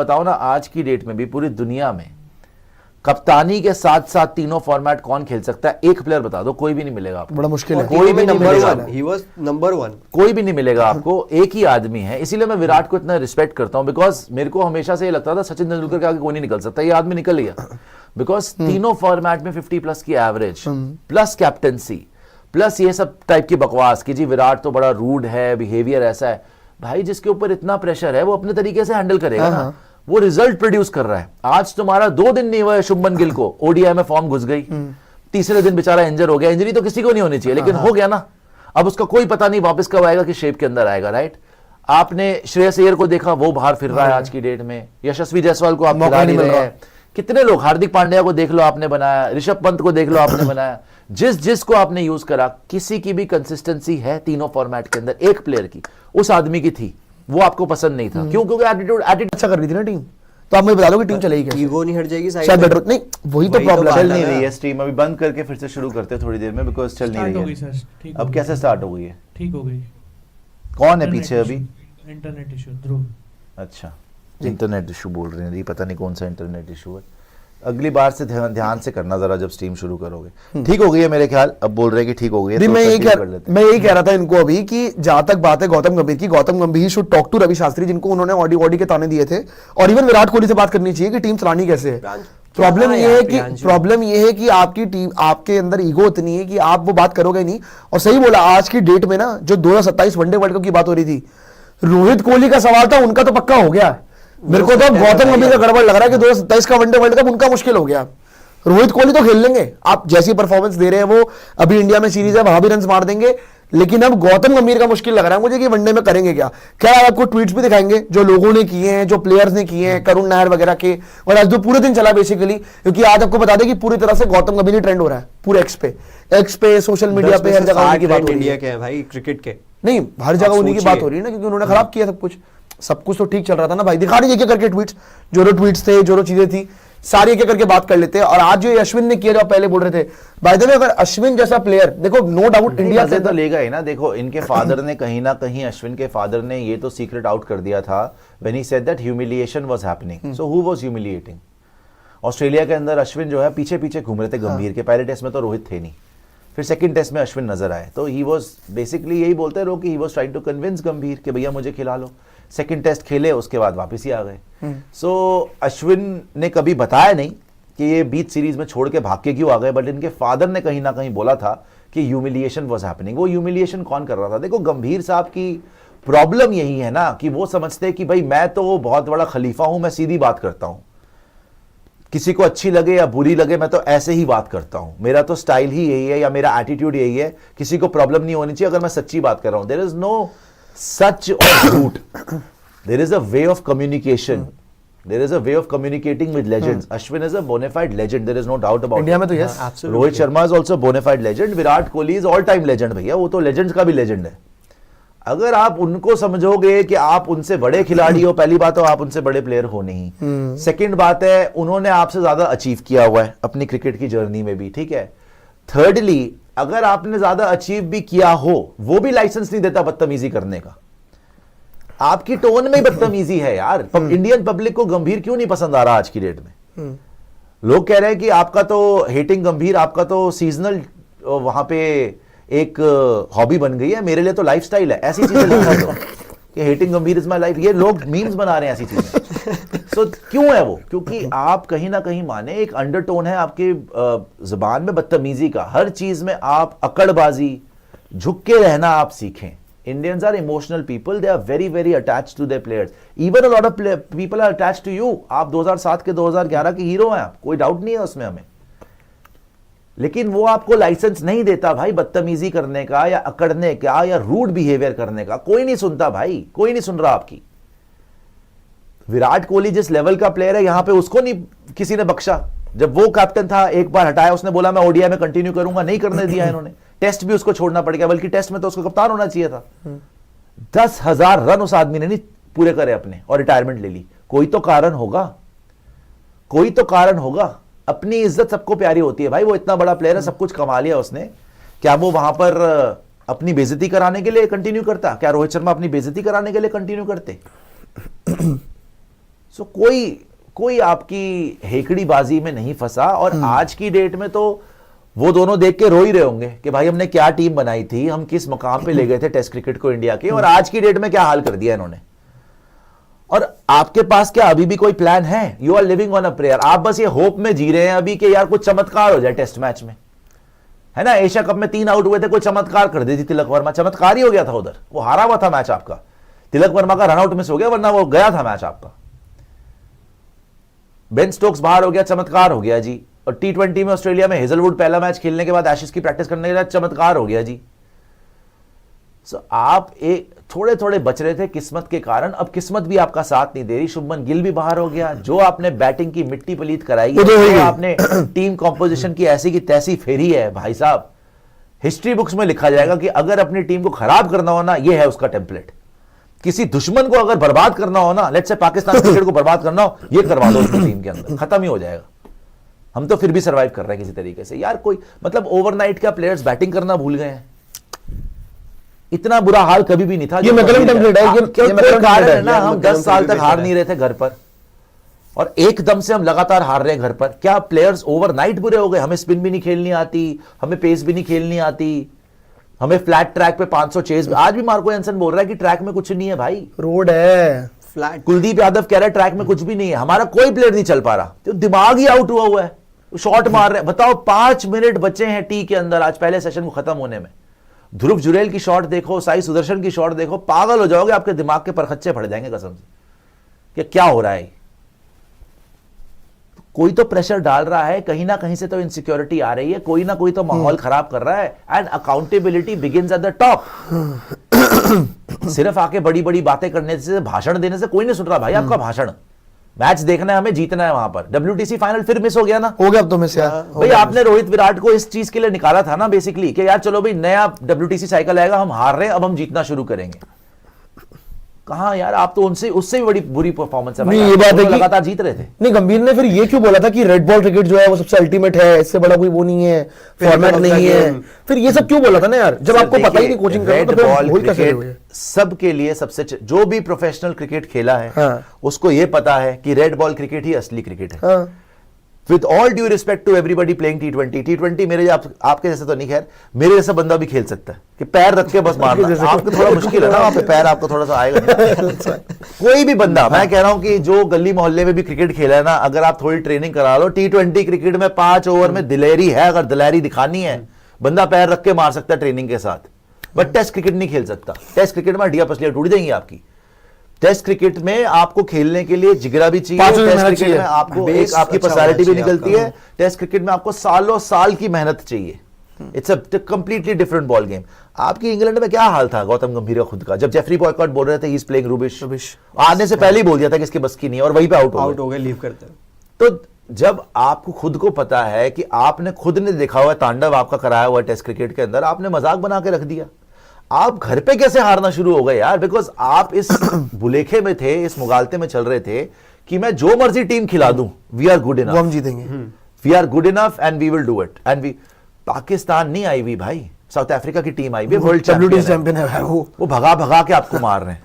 बताओ ना, आज की डेट में भी पूरी दुनिया में कप्तानी के साथ साथ तीनों फॉर्मेट कौन खेल सकता है? एक प्लेयर बता दो, कोई भी नहीं मिलेगा आपको। बड़ा मुश्किल है, कोई भी नहीं मिलेगा, ही वाज नंबर 1, कोई भी नहीं मिलेगा आपको, एक ही आदमी है। इसीलिए मैं विराट को इतना रिस्पेक्ट करता हूं, बिकॉज मेरे को हमेशा से ये लगता था सचिन तेंदुलकर के आगे कोई नहीं निकल सकता, ये आदमी निकल गया। बिकॉज तीनों फॉर्मेट में 50 प्लस की एवरेज, प्लस कैप्टनसी, प्लस ये सब टाइप की बकवास कि जी विराट तो बड़ा रूड है, बिहेवियर ऐसा है। भाई जिसके ऊपर इतना प्रेशर है वो अपने तरीके से हैंडल करेगा ना, वो रिजल्ट प्रोड्यूस कर रहा है। आज तुम्हारा 2 दिन नहीं हुआ है शुभमन गिल को, ओडीआई में फॉर्म घुस गई, तीसरे दिन बेचारा इंजर हो गया। इंजरी तो किसी को नहीं होनी चाहिए, लेकिन हो गया ना। अब उसका कोई पता नहीं वापस कब आएगा, कि शेप के अंदर आएगा, राइट। आपने श्रेयस अय्यर को देखा, वो बाहर फिर रहा है आज की डेट में। यशस्वी जायसवाल को आप खिला नहीं रहे हैं। कितने लोग, हार्दिक पांड्या को देख लो आपने बनाया, ऋषभ पंत को देख लो आपने बनाया, जिसको आपने यूज करा, किसी की भी कंसिस्टेंसी है तीनों फॉर्मेट के अंदर एक प्लेयर की, उस आदमी की थी, वो आपको पसंद नहीं था। क्यों? क्योंकि एटीट्यूड अच्छा कर रही थी ना टीम। तो आप मुझे बता दो कि टीम चलेगी कैसे? ईगो नहीं हट जाएगी साइड शायद में? बेटर नहीं, वही तो प्रॉब्लम चल नहीं है। रही है स्ट्रीम, अभी बंद करके फिर से शुरू करते हैं थोड़ी देर में, बिकॉज चल नहीं रही है। अब कैसे स्टार्ट हो गई है? ठीक हो गई। कौन है पीछे अभी? इंटरनेट इशू, ध्रुव। अच्छा, इंटरनेट इशू बोल रहे हैं, पता नहीं कौन सा इंटरनेट इशू है। अगली बार से ध्यान से करना जरा जब स्ट्रीम शुरू करोगे। ठीक हो गई है मेरे ख्याल, अब बोल रहे हैं कि ठीक हो गई है, तो मैं यही कह रहा था इनको अभी कि जहां तक बात है गौतम गंभीर की, Gautam Gambhir should talk to Ravi Shastri, जिनको उन्होंने ऑडी के ताने दिए थे, और इवन विराट कोहली से बात करनी चाहिए कि टीम चलानी कैसे है। प्रॉब्लम ये है कि आपकी टीम, आपके अंदर ईगो इतनी है कि आप वो बात करोगे नहीं। और सही बोला, आज की डेट में ना जो 2027 वनडे वर्ल्ड कप की बात हो रही थी, रोहित कोहली का सवाल था, उनका तो पक्का हो गया। मेरे को तो गौतम गंभीर का गड़बड़ लग रहा है कि 2027 का वनडे वर्ल्ड कप उनका मुश्किल हो गया। रोहित कोहली तो खेल लेंगे, आप जैसी परफॉर्मेंस दे रहे हैं वो, अभी इंडिया में सीरीज है वहां भी रन मार देंगे, लेकिन अब गौतम गंभीर का मुश्किल लग रहा है मुझे कि वनडे में करेंगे क्या। क्या आपको ट्वीट्स भी दिखाएंगे जो लोगों ने किए हैं, जो प्लेयर्स ने किए हैं, करुण नायर वगैरह के, और आज जो पूरे दिन चला बेसिकली, क्योंकि आज आपको बता दें कि पूरी तरह से गौतम गंभीर ट्रेंड हो रहा है पूरे एक्स पे सोशल मीडिया पे, हर जगह उनकी बात हो रही है। इंडिया के भाई क्रिकेट के नहीं, हर जगह उन्हीं की बात हो रही है ना, क्योंकि उन्होंने खराब किया सब कुछ तो ठीक चल रहा था ना भाई। दिखा रही एक करके ट्वीट्स, जो ट्वीट्स थे, जो चीजें थी, सारी एक करके बात कर लेते हैं। और आज जो अश्विन ने किया, जो पहले बोल रहे थे, बाय द वे अगर अश्विन जैसा प्लेयर, देखो नो डाउट इंडिया से तो लेगा ही ना। देखो इनके फादर ने कहीं ना कहीं, अश्विन के फादर ने ये तो सीक्रेट आउट कर दिया था when he said that humiliation was happening. So who was humiliating? Australia के अंदर अश्विन जो है पीछे पीछे घूम रहे थे गंभीर के। पहले टेस्ट में तो रोहित थे नहीं, फिर सेकंड टेस्ट में अश्विन नजर आए, तो ही वाज बेसिकली यही बोलते रहो कि he was trying to convince Gambhir कि भैया मुझे खिला लो। सेकंड टेस्ट खेले, उसके बाद वापस ही आ गए। सो अश्विन ने कभी बताया नहीं कि ये बीच सीरीज में छोड़ के भाग के क्यों आ गए, बट इनके फादर ने कहीं ना कहीं बोला था कि ह्यूमिलिएशन वाज हैपनिंग। वो ह्यूमिलिएशन कौन कर रहा था? देखो गंभीर साहब की प्रॉब्लम यही है ना कि वो समझते हैं कि भाई मैं तो बहुत बड़ा खलीफा हूं, मैं सीधी बात करता हूं, किसी को अच्छी लगे या बुरी लगे मैं तो ऐसे ही बात करता हूं, मेरा तो स्टाइल ही यही है या मेरा एटीट्यूड यही है, किसी को प्रॉब्लम नहीं होनी चाहिए अगर मैं सच्ची बात कर रहा हूं। देयर इज नो सच और झूठ, there is a way of communication, there is a way of communicating with legends. Ashwin is a bona fide legend, there is no doubt about India it. में तो yes, Rohit Sharma is also a bona fide legend. Virat Kohli is all time legend भैया, वो तो legends का भी legend है। अगर आप उनको समझोगे कि आप उनसे बड़े खिलाड़ी हो, पहली बात तो आप उनसे बड़े प्लेयर हो नहीं, सेकंड बात है उन्होंने आपसे ज्यादा अचीव किया हुआ है अपनी क्रिकेट की जर्नी में भी, ठीक है। थर्डली अगर आपने ज्यादा अचीव भी किया हो, वो भी लाइसेंस नहीं देता बदतमीजी करने का। आपकी टोन में ही बदतमीजी है यार। इंडियन पब्लिक को गंभीर क्यों नहीं पसंद आ रहा आज की डेट में? लोग कह रहे हैं कि आपका तो हेटिंग गंभीर, आपका तो सीजनल वहां पे एक हॉबी बन गई है, मेरे लिए तो लाइफस्टाइल है, ऐसी चीजें लिखा तो कि हेटिंग गंभीर इज माय लाइफ। ये लोग मीम्स बना रहे हैं ऐसी चीजें। सो क्यों है वो? क्योंकि आप कहीं ना कहीं माने एक अंडरटोन है आपके जुबान में बदतमीजी का। हर चीज में आप अकड़बाजी, झुक के रहना आप सीखें। Indians are emotional people, they are very very attached to their players. Even a lot of people are attached to you. आप 2007 के 2011 के हीरो हैं आप, कोई डाउट नहीं है उसमें हमें, लेकिन वो आपको लाइसेंस नहीं देता भाई बदतमीजी करने का या अकड़ने का या रूड बिहेवियर करने का। कोई नहीं सुनता भाई, कोई नहीं सुन रहा आपकी। विराट कोहली जिस लेवल का प्लेयर है यहां पे, उसको नहीं किसी ने बख्शा। जब वो कैप्टन था एक बार हटाया, उसने बोला मैं ओडीआई में कंटिन्यू करूंगा, नहीं करने दिया इन्होंने। टेस्ट भी उसको छोड़ना पड़ गया, बल्कि टेस्ट में तो उसको कप्तान होना चाहिए था। 10,000 रन उस आदमी ने नहीं पूरे करे अपने और रिटायरमेंट ले ली। कोई तो कारण होगा, कोई तो कारण होगा। अपनी इज्जत सबको प्यारी होती है भाई, वो इतना बड़ा प्लेयर है, सब कुछ कमा लिया उसने, क्या वो वहां पर अपनी बेइज्जती कराने के लिए कंटिन्यू करता? क्या रोहित शर्मा अपनी बेइज्जती कराने के लिए कंटिन्यू करते? सो कोई आपकी हेकड़ी बाजी में नहीं फंसा। और आज की डेट में तो वो दोनों देख के रो ही रहे होंगे कि भाई हमने क्या टीम बनाई थी, हम किस मुकाम पे ले गए थे टेस्ट क्रिकेट को इंडिया के, और आज की डेट में क्या हाल कर दिया इन्होंने। और आपके पास क्या अभी भी कोई प्लान है? You are living on a prayer. आप बस ये होप में जी रहे हैं अभी कि यार कुछ चमत्कार हो जाए टेस्ट मैच में, है ना। एशिया कप में 3 आउट हुए थे, कोई चमत्कार कर दी थी तिलक वर्मा, चमत्कार ही हो गया था उधर, वो हारा हुआ था मैच आपका, तिलक वर्मा का रनआउट मिस हो गया, वरना वो गया था मैच आपका। बेन स्टोक्स बाहर हो गया, चमत्कार हो गया जी। और T20 में ऑस्ट्रेलिया में हेजलवुड पहला मैच खेलने के बाद एशेज की प्रैक्टिस करने के बाद चमत्कार हो गया जी। सो आप एक थोड़े थोड़े बच रहे थे किस्मत के कारण, अब किस्मत भी आपका साथ नहीं दे रही। शुभमन गिल भी बाहर हो गया। जो आपने बैटिंग की मिट्टी पलीत कराई है, जो आपने टीम कॉम्पोजिशन की ऐसी की तैसी फेरी है, भाई साहब हिस्ट्री बुक्स में लिखा जाएगा कि अगर अपनी टीम को खराब करना हो ना, ये है उसका टेम्पलेट। किसी दुश्मन को अगर बर्बाद करना हो ना, लेट्स से पाकिस्तान क्रिकेट को बर्बाद करना हो, ये करवा दो उसकी टीम के अंदर, खत्म ही हो जाएगा। हम तो फिर भी सर्वाइव कर रहे हैं किसी तरीके से यार। कोई मतलब ओवरनाइट क्या प्लेयर्स बैटिंग करना भूल गए हैं? इतना बुरा हाल कभी भी नहीं था। ये मैकलम टेम्पलेट है, ये कारण है ना, हम 10 साल तक हार नहीं रहे थे घर पर, और एकदम से हम लगातार हार रहे हैं घर पर। क्या प्लेयर्स ओवरनाइट बुरे हो गए? हमें स्पिन भी नहीं खेलनी आती, हमें पेस भी नहीं खेलनी आती, हमें फ्लैट ट्रैक पे 500 चेज। आज भी मार्को एंसन बोल रहा है कि ट्रैक में कुछ नहीं है भाई, रोड है फ्लैट। कुलदीप यादव कह रहा है ट्रैक में कुछ भी नहीं है। हमारा कोई प्लेयर नहीं चल पा रहा, तो दिमाग ही आउट हुआ है, शॉट मार रहे हैं। बताओ 5 मिनट बचे हैं टी के अंदर आज पहले सेशन को खत्म होने में। ध्रुव जुरेल की शॉट देखो, साई सुदर्शन की शॉट देखो, पागल हो जाओगे, आपके दिमाग के परखच्चे फट जाएंगे कसम से कि क्या हो रहा है। कोई तो प्रेशर डाल रहा है, कहीं ना कहीं से तो इनसिक्योरिटी आ रही है, कोई ना कोई तो माहौल खराब कर रहा है। And accountability begins at the top. सिर्फ आके बड़ी बड़ी बातें करने से, भाषण देने से कोई नहीं सुन रहा भाई आपका भाषण। मैच देखना है, हमें जीतना है। वहां पर WTC फाइनल फिर मिस हो गया ना, हो गया अब तो मिस यार। भाई आपने रोहित विराट को इस चीज के लिए निकाला था ना बेसिकली, कि यार चलो भाई नया WTC साइकिल आएगा, हम हार रहे हैं, अब हम जीतना शुरू करेंगे। कहां यार, आप तो उनसे उससे भी बड़ी बुरी परफॉर्मेंस है भाई। नहीं, ये बात है कि लगातार जीत रहे थे। नहीं, गंभीर ने फिर ये क्यों बोला था कि रेड बॉल क्रिकेट जो है वो सबसे अल्टीमेट है, इससे बड़ा कोई वो नहीं है, फॉर्मेट नहीं है। फिर ये सब क्यों बोला था ना यार, जब आपको पता ही नहीं कोचिंग करना तो फिर बोल कैसे रहे हो? सबके लिए सबसे जो भी प्रोफेशनल क्रिकेट खेला है, हाँ। उसको ये पता है कि रेड बॉल क्रिकेट ही असली क्रिकेट है। हाँ। With all due respect to everybody playing T20 मेरे आपके जैसे तो नहीं, खैर मेरे जैसा बंदा भी खेल सकता है कि पैर रख के बस मारना। आपको थोड़ा मुश्किल है ना, वहां पे पैर आपको थोड़ा सा आएगा नहीं। कोई भी बंदा, मैं कह रहा हूं कि जो गली मोहल्ले में भी क्रिकेट खेला है ना, अगर आप थोड़ी ट्रेनिंग करा लो, T20 क्रिकेट में 5 ओवर में दिलेरी है, अगर दिलेरी दिखानी है, बंदा पैर रख के मार सकता है ट्रेनिंग के साथ। बट टेस्ट क्रिकेट नहीं खेल सकता। टेस्ट क्रिकेट में हड्डियां पसलियां टूट जाएंगी आपकी। टेस्ट क्रिकेट में आपको खेलने के लिए जिगरा भी चाहिए, टेस्ट क्रिकेट में आपको एक आपकी पर्सनालिटी भी निकलती है, टेस्ट क्रिकेट में आपको सालों साल की मेहनत चाहिए। It's a completely different ball game. आपकी इंग्लैंड में क्या हाल था गौतम गंभीर का खुद का, जब जेफरी बॉयकॉट बोल रहे थे ही इज प्लेइंग रूबिश, आने से पहले ही बोल दिया था कि इसके बस की नहीं है, और वहीं पे आउट हो गए, लीव करते हैं। तो जब आपको खुद को पता है कि आपने खुद ने देखा हुआ तांडव आपका कराया हुआ टेस्ट क्रिकेट के अंदर, आपने मजाक बना के रख दिया। आप घर पे कैसे हारना शुरू हो गए यार? बिकॉज आप इस बुलेखे में थे, इस मुगालते में चल रहे थे कि मैं जो मर्जी टीम खिला दूं, वी आर गुड इनफ, हम जीतेंगे, we are good enough and we will do it. And we Pakistan नहीं आई हुई भाई, साउथ अफ्रीका की टीम आई हुई, वर्ल्ड चैंपियन है वो भगा भगा के आपको मार रहे हैं,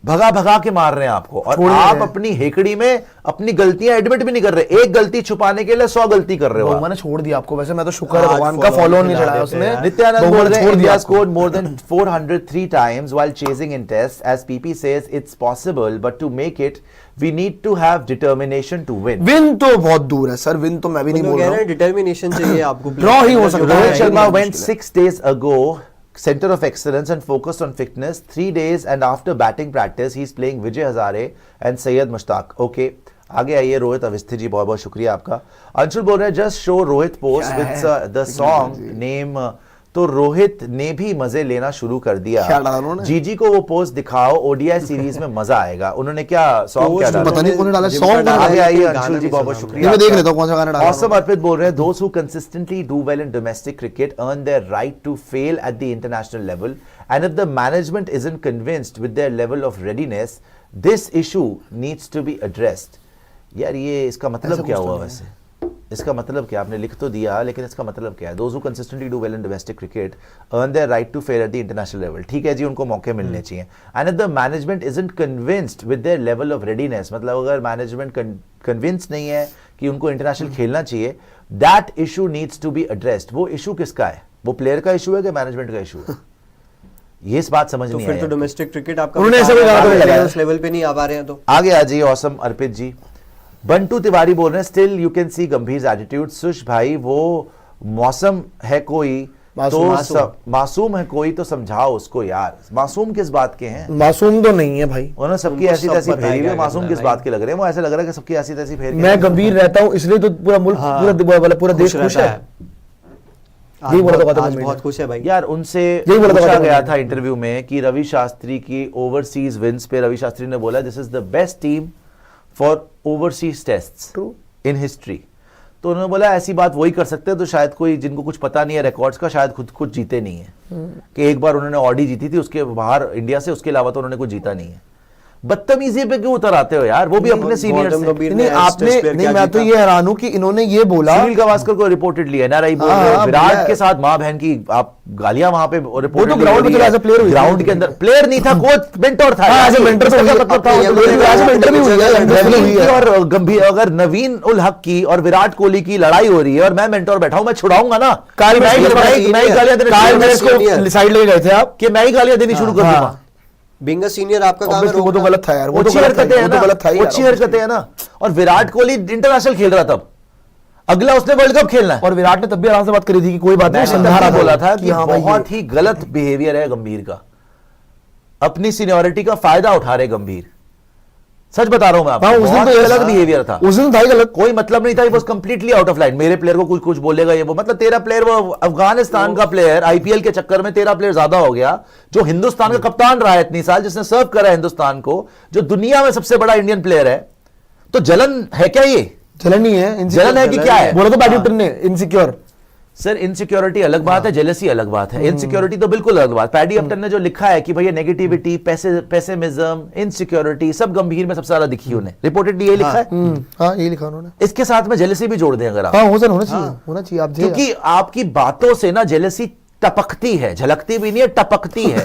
भगा भगा के मार रहे हैं आपको। और आप अपनी हेकड़ी में अपनी गलतियां एडमिट भी नहीं कर रहे, एक गलती छुपाने के लिए 100 गलती कर रहे हो। मैंने छोड़ दिया आपको, वैसे मैं तो शुक्र है भगवान का, फॉलो नहीं चढ़ाया उसने। नित्यानंद बोल रहे हैं India scored more than 403 times while chasing in tests. As PP says, it's possible, but to make it, we need to have determination to win. Win तो बहुत दूर है सर, विन तो मैं भी नहीं बोल रहा हूं। डिटर्मिनेशन चाहिए आपको, ड्रॉ ही हो सकता है। Rohit Sharma went 6 days ago, center of excellence and focused on fitness. 3 days and after batting practice, he's playing Vijay Hazare and Syed Mushtaq. Okay. आगे आइए रोहित अवस्थी जी, बहुत बहुत शुक्रिया आपका। अंशुल बोल रहे हैं just show Rohit post with the song name. तो रोहित ने भी मजे लेना शुरू कर दिया। जीजी को वो पोस्ट दिखाओ, ओडीआई सीरीज में मजा आएगा। उन्होंने क्या सॉन्ग क्या डाला, पता नहीं कौन डाला सॉन्ग। आगे आइए अंशुल जी, बहुत बहुत शुक्रिया। मैं देख लेता हूं कौन सा गाना डाला। औसम अर्पित बोल रहे हैं those who consistently do well in domestic cricket earn their right to fail at the international level, and if the management isn't convinced with their level of readiness, this issue needs to be addressed. यार ये इसका मतलब क्या हुआ वैसे? इसका मतलब क्या? आपने लिख तो दिया, लेकिन इसका मतलब क्या है? Those who consistently do well in domestic cricket earn their right to fare at the international level. ठीक है जी, उनको मौके मिलने चाहिए. And if the management isn't convinced with their level of readiness, मतलब अगर management convinced नहीं है कि उनको इंटरनेशनल खेलना चाहिए, that issue needs to be addressed. वो इशू किसका है? वो प्लेयर का इशू है कि मैनेजमेंट का इशू है? ये इस बात समझ तो नहीं फिर आई तो है. डोमेस्टिक क्रिकेट आपका उन्होंने ऐसा भी कहा था, प्लेयर लगा। उस लेवल पे नहीं आ पा रहे हैं तो आगे आ जाइए. औसम अर्पित जी. बंटू तिवारी बोल रहे हैं, स्टिल यू कैन सी गंभीर एटीट्यूड. सुश भाई, वो मौसम है कोई मासूम है कोई तो समझाओ उसको यार. मासूम किस बात के हैं? मासूम तो नहीं है भाई. उन्होंने सबकी उनको ऐसी सब तैसी पता है फेरी हुई. क्या मासूम करना किस है बात के लग रहे हैं? वो ऐसे लग रहा है कि सबकी ऐसी तैसी फेरी. मैं गंभीर रहता हूँ इसलिए तो पूरा मुल्क पूरा देश खुश है. यही बोला था गौतम आज गंभीर बहुत ने. खुश है भाई. यार उनसे यही बोला था पूछा गौतम गया गंभीर था इंटरव्यू में कि रवि शास्त्री की ओवरसीज विंस पे रवि शास्त्री ने बोला this is the best team for overseas tests True. In history. तो उन्होंने बोला ऐसी बात वही कर सकते हैं तो शायद कोई जिनको कुछ पता नहीं है रिकॉर्ड्स का, शायद खुद जीते नहीं है. कि एक बार उन्होंने ऑडी जीती थी, उसके बाहर इंडिया से, उसके अलावा तो उन्होंने कुछ जीता नहीं है. बदतमीजी पे क्यों उतर आते हो यार? वो भी अपने सीनियर गौतम से. गंभीर नहीं ने आपने टेस्ट प्लेयर नहीं, क्या मैं तो जीता? ये हैरान हूं कि इन्होंने ये बोला. सुनील गावस्कर को रिपोर्टेडली एनआरआई बोल रहे हैं, हाँ, विराट मैं- के साथ मां बहन की आप गालियां वहां पे रिपोर्ट. ground में तो as a player हुई थी. ग्राउंड के अंदर प्लेयर नहीं था, कोच मेंटर था. हाँ, as a mentor तो इसका हुई- मतलब था अपने वो तो young as a mentor भी हुई है, young player भी नवीन हुई की है. और गंभीर, अगर नवीन उल हक की और विराट कोहली की लड़ाई हो रही है और मैं मेंटर बैठा हूं, मैं छुड़ाऊंगा ना. काल मैं ही गालियां देने काल शुरू मैच कर दूंगा. को साइड लेके गए थे आप. कि मैं ही गालियां देनी शुरू कर हाँ. दूंगा. बीइंग अ सीनियर आपका काम है Obviously वो तो रोकना। गलत था यार. वो तो अच्छी गलत था, हरकतें हैं वो तो ना, गलत था ही यार, अच्छी हरकतें हैं ना. और विराट कोहली इंटरनेशनल खेल रहा तब, अगला उसने वर्ल्ड कप खेलना है. और विराट ने तब भी आराम से बात करी थी कि कोई बात नहीं, मैंने समझा रहा तभी बोला था कि हाँ भाई, बहुत ही गलत बिहेवियर है गंभीर का. अपनी सीनियरिटी का फायदा उठा रहे गंभीर. सच बता रहा हूं मैं आपको, हाँ, उस दिन बहुत तो गलत बिहेवियर था. उस दिन था ही गलत. कोई मतलब नहीं था. वो कंप्लीटली आउट ऑफ लाइन. मेरे प्लेयर को कुछ बोलेगा ये वो, मतलब तेरा प्लेयर, वो अफगानिस्तान का प्लेयर आईपीएल के चक्कर में तेरा प्लेयर ज्यादा हो गया, जो हिंदुस्तान का कप्तान रहा है इतनी साल, जिसने सर्व करा है हिंदुस्तान को, जो दुनिया में सबसे बड़ा इंडियन प्लेयर है. तो जलन है क्या ये? जलन नहीं है, insecure. जलन है कि क्या है? बोला तो बैडमिंटन ने इनसिक्योर. सर इनसिक्योरिटी अलग बात है, जेलसी अलग बात है. इनसिक्योरिटी तो बिल्कुल अलग बात. पैडी अपटन ने जो लिखा है कि भैया नेगेटिविटी, पेसिमिज्म, इनसिक्योरिटी सब गंभीर में सबसे ज्यादा दिखी उन्हें. रिपोर्टेडली ये लिखा है. हाँ यही लिखा उन्होंने. इसके साथ में जेलसी भी जोड़ दें अगर आप, हाँ हो सर, होना चाहिए, होना चाहिए. आप क्योंकि आपकी बातों से ना जेलसी टपकती है, झलकती भी नहीं है, टपकती है.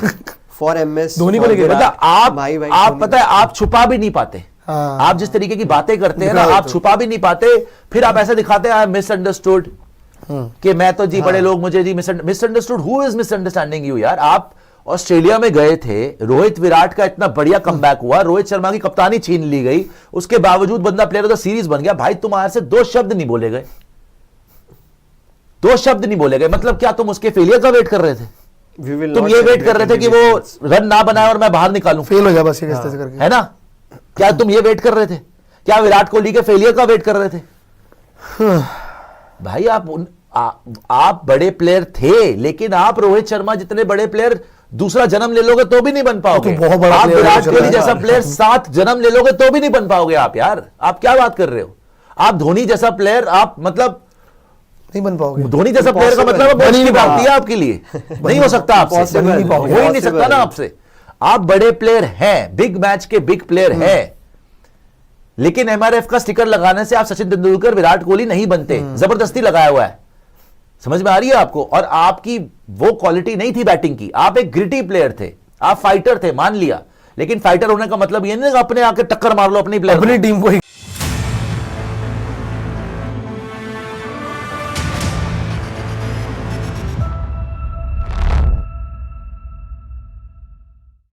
फॉर एमएस धोनी को लेके मतलब आप पता है आप छुपा भी नहीं पाते. हाँ. आप जिस तरीके की बातें करते हैं ना, दिखा आप देते हो. छुपा भी नहीं पाते. फिर आप ऐसा दिखाते हैं आई एम मिसअंडरस्टूड, कि मैं तो जी बड़े लोग मुझे जी misunderstood. Who is misunderstanding you यार? आप ऑस्ट्रेलिया में गए थे, रोहित विराट का इतना बढ़िया कमबैक हुआ, रोहित शर्मा की कप्तानी छीन ली गई, उसके बावजूद बंदा प्लेयर ऑफ द सीरीज बन गया. भाई तुम्हारे से 2 शब्द नहीं बोले गए, 2 शब्द नहीं बोले गए. मतलब क्या तुम उसके फेलियर का वेट कर रहे थे? तुम ये वेट कर रहे थे कि वो रन ना बनाए और मैं बाहर निकालूं, फेल हो गया बस ये किस तरह से करके. है ना? क्या तुम ये वेट कर रहे थे? क्या विराट कोहली के फेलियर का वेट कर रहे थे? भाई आप बड़े प्लेयर थे, लेकिन आप रोहित शर्मा जितने बड़े प्लेयर दूसरा जन्म ले लोगे तो भी नहीं बन पाओगे. तो बहुत बड़ा आप player है विराट रोहित कोहली शर्मा. जैसा प्लेयर 7 जन्म ले लोगे तो भी नहीं बन पाओगे आप यार. आप क्या बात कर रहे हो? आप धोनी जैसा प्लेयर, आप मतलब नहीं बन पाओगे. धोनी जैसा प्लेयर का मतलब बन ही नहीं बात पाओगे. है आपके लिए. नहीं हो सकता आपसे, Impossible. हो ही नहीं सकता ना आपसे. आप बड़े प्लेयर हैं, बिग मैच के बिग प्लेयर हैं, लेकिन एमआरएफ का स्टिकर लगाने से आप सचिन तेंदुलकर, विराट कोहली नहीं बनते. जबरदस्ती लगाया हुआ है. समझ में आ रही है आपको? और आपकी वो क्वालिटी नहीं थी बैटिंग की. आप एक ग्रिटी प्लेयर थे, आप फाइटर थे, मान लिया, लेकिन फाइटर होने का मतलब ये नहीं अपने आके टक्कर मार लो अपनी प्लेयर अपनी टीम को ही